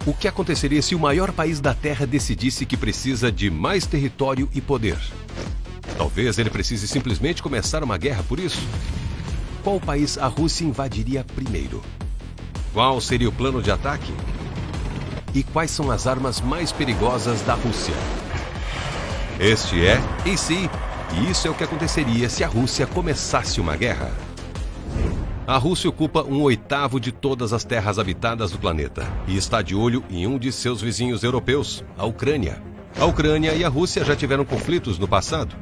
O que aconteceria se o maior país da Terra decidisse que precisa de mais território e poder? Talvez ele precise simplesmente começar uma guerra por isso. Qual país a Rússia invadiria primeiro? Qual seria o plano de ataque? E quais são as armas mais perigosas da Rússia? Este é AC, e isso é o que aconteceria se a Rússia começasse uma guerra. A Rússia ocupa 1/8 de todas as terras habitadas do planeta e está de olho em um de seus vizinhos europeus, a Ucrânia. A Ucrânia e a Rússia já tiveram conflitos no passado.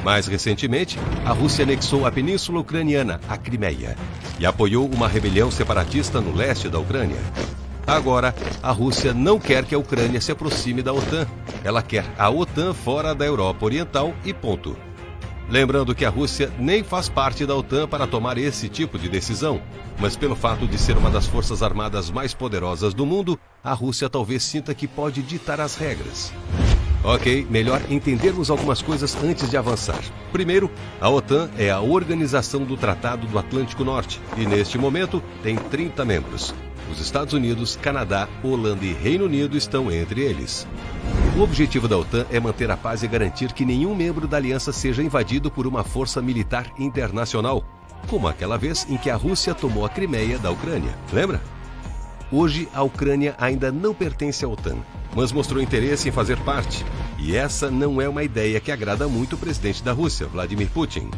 Mais recentemente, a Rússia anexou a península ucraniana, a Crimeia, e apoiou uma rebelião separatista no leste da Ucrânia. Agora, a Rússia não quer que a Ucrânia se aproxime da OTAN. Ela quer a OTAN fora da Europa Oriental e ponto. Lembrando que a Rússia nem faz parte da OTAN para tomar esse tipo de decisão, mas pelo fato de ser uma das forças armadas mais poderosas do mundo, a Rússia talvez sinta que pode ditar as regras. Ok, melhor entendermos algumas coisas antes de avançar. Primeiro, a OTAN é a Organização do Tratado do Atlântico Norte e, neste momento, tem 30 membros. Os Estados Unidos, Canadá, Holanda e Reino Unido estão entre eles. O objetivo da OTAN é manter a paz e garantir que nenhum membro da aliança seja invadido por uma força militar internacional, como aquela vez em que a Rússia tomou a Crimeia da Ucrânia. Lembra? Hoje, a Ucrânia ainda não pertence à OTAN, mas mostrou interesse em fazer parte. E essa não é uma ideia que agrada muito o presidente da Rússia, Vladimir Putin.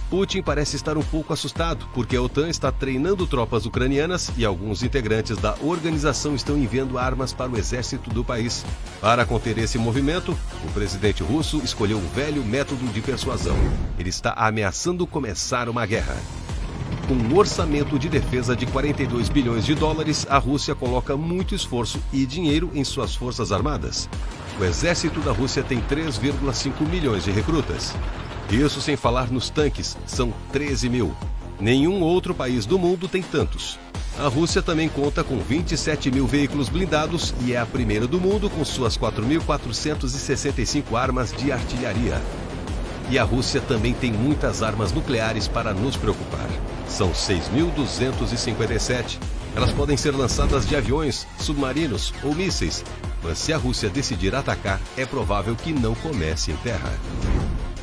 Putin parece estar um pouco assustado, porque a OTAN está treinando tropas ucranianas e alguns integrantes da organização estão enviando armas para o exército do país. Para conter esse movimento, o presidente russo escolheu um velho método de persuasão. Ele está ameaçando começar uma guerra. Com um orçamento de defesa de 42 bilhões de dólares, a Rússia coloca muito esforço e dinheiro em suas forças armadas. O exército da Rússia tem 3,5 milhões de recrutas. Isso sem falar nos tanques, são 13 mil. Nenhum outro país do mundo tem tantos. A Rússia também conta com 27 mil veículos blindados e é a primeira do mundo com suas 4.465 armas de artilharia. E a Rússia também tem muitas armas nucleares para nos preocupar. São 6.257. Elas podem ser lançadas de aviões, submarinos ou mísseis, mas se a Rússia decidir atacar, é provável que não comece em terra.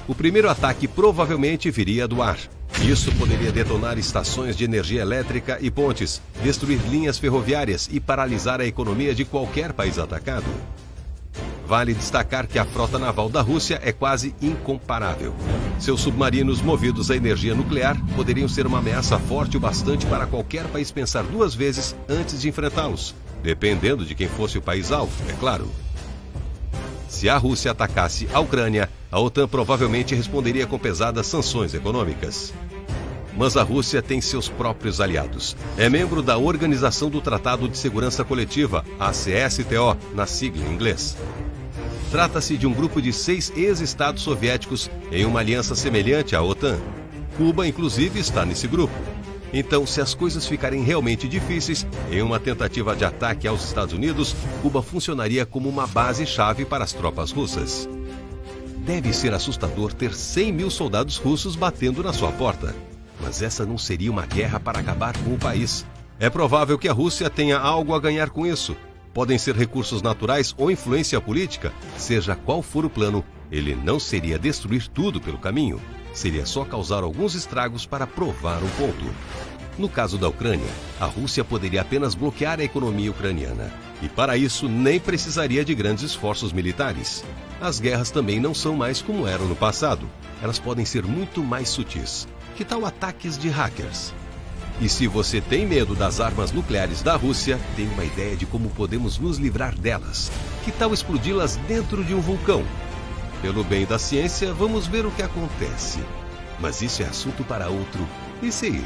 O primeiro ataque provavelmente viria do ar. Isso poderia detonar estações de energia elétrica e pontes, destruir linhas ferroviárias e paralisar a economia de qualquer país atacado. Vale destacar que a frota naval da Rússia é quase incomparável. Seus submarinos movidos a energia nuclear poderiam ser uma ameaça forte o bastante para qualquer país pensar duas vezes antes de enfrentá-los, dependendo de quem fosse o país-alvo, é claro. Se a Rússia atacasse a Ucrânia, a OTAN provavelmente responderia com pesadas sanções econômicas. Mas a Rússia tem seus próprios aliados. É membro da Organização do Tratado de Segurança Coletiva, a CSTO, na sigla em inglês. Trata-se de um grupo de 6 ex-estados soviéticos em uma aliança semelhante à OTAN. Cuba, inclusive, está nesse grupo. Então, se as coisas ficarem realmente difíceis, em uma tentativa de ataque aos Estados Unidos, Cuba funcionaria como uma base-chave para as tropas russas. Deve ser assustador ter 100 mil soldados russos batendo na sua porta. Mas essa não seria uma guerra para acabar com o país. É provável que a Rússia tenha algo a ganhar com isso. Podem ser recursos naturais ou influência política. Seja qual for o plano, ele não seria destruir tudo pelo caminho. Seria só causar alguns estragos para provar um ponto. No caso da Ucrânia, a Rússia poderia apenas bloquear a economia ucraniana. E para isso nem precisaria de grandes esforços militares. As guerras também não são mais como eram no passado. Elas podem ser muito mais sutis. Que tal ataques de hackers? E se você tem medo das armas nucleares da Rússia, tem uma ideia de como podemos nos livrar delas. Que tal explodi-las dentro de um vulcão? Pelo bem da ciência, vamos ver o que acontece. Mas isso é assunto para outro. E se